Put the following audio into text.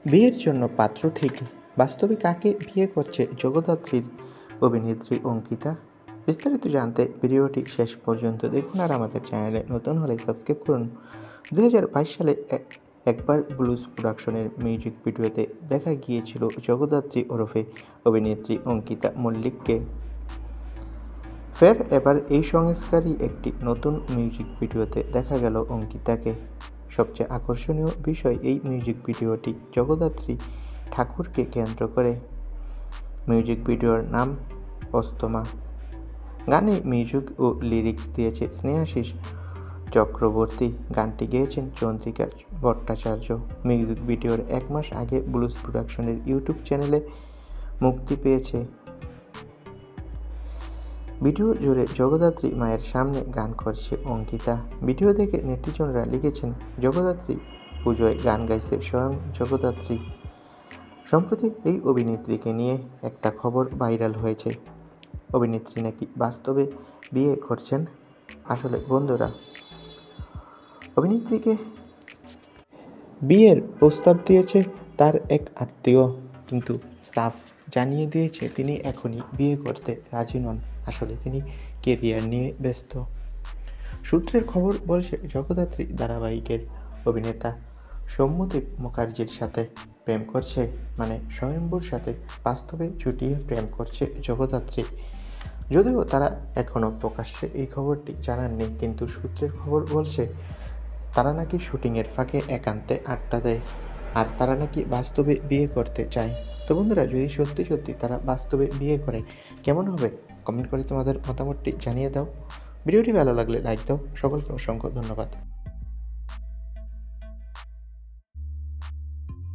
বিয়ের জন্য পাত্র ঠিক, বাস্তবে কাকে বিয়ে করছে জগদ্ধাত্রীর অভিনেত্রী অঙ্কিতা? বিস্তারিত জানতে ভিডিওটি শেষ পর্যন্ত দেখুন, আর আমাদের চ্যানেলে নতুন হলে সাবস্ক্রাইব করুন। 2022 সালে একবার ব্লুজ প্রোডাকশনের মিউজিক ভিডিওতে দেখা গিয়েছিল জগদ্ধাত্রী ওরফে অভিনেত্রী অঙ্কিতা মল্লিককে। ফের এবার এই সংস্কারী একটি নতুন মিউজিক ভিডিওতে দেখা গেল অঙ্কিতাকে। সবচেয়ে আকর্ষণীয় বিষয়, এই মিউজিক ভিডিওটি জগদ্ধাত্রী ঠাকুরকে কেন্দ্র করে। মিউজিক ভিডিওর নাম অস্তমা। গানে মিউজিক ও লিরিক্স দিয়েছে স্নেহাশিস চক্রবর্তী, গানটি গেয়েছেন চন্দ্রিকা ভট্টাচার্য। মিউজিক ভিডিওর 1 মাস আগে ব্লুজ প্রোডাকশনের ইউটিউব চ্যানেলে মুক্তি পেয়েছে। ভিডিও জুড়ে জগদ্ধাত্রী মায়ের সামনে গান করছে অঙ্কিতা। ভিডিও দেখে নেটিজনরা লিখেছেন, জগদ্ধাত্রী পুজোয় গান গাইছে স্বয়ং জগদ্ধাত্রী। সম্প্রতি এই অভিনেত্রীকে নিয়ে একটা খবর ভাইরাল হয়েছে। অভিনেত্রী নাকি বাস্তবে বিয়ে করছেন। আসলে বন্ধুরা, অভিনেত্রীকে বিয়ের প্রস্তাব দিয়েছে তার এক আত্মীয়, কিন্তু সাফ জানিয়ে দিয়েছে তিনি এখনই বিয়ে করতে রাজি নন। আসলে তিনি কেরিয়ার নিয়ে ব্যস্ত। সূত্রের খবর বলছে, জগদ্ধাত্রী ধারাবাহিকের অভিনেতা সৌম্যদীপ মুখার্জির সাথে প্রেম করছে, মানে স্বয়ম্ভুর সাথে বাস্তবে জুটিয়ে প্রেম করছে জগদ্ধাত্রী। যদিও তারা এখনও প্রকাশ্যে এই খবরটি জানাননি, কিন্তু সূত্রের খবর বলছে তারা নাকি শুটিংয়ের ফাঁকে একান্তে আড্ডা দেয়, আর তারা নাকি বাস্তবে বিয়ে করতে চায়। তো বন্ধুরা, যদি সত্যি সত্যি তারা বাস্তবে বিয়ে করে কেমন হবে, কমেন্ট করে তোমাদের মতামতটি জানিয়ে দাও। ভিডিওটি ভালো লাগলে লাইক দাও। সকলকে অসংখ্য ধন্যবাদ।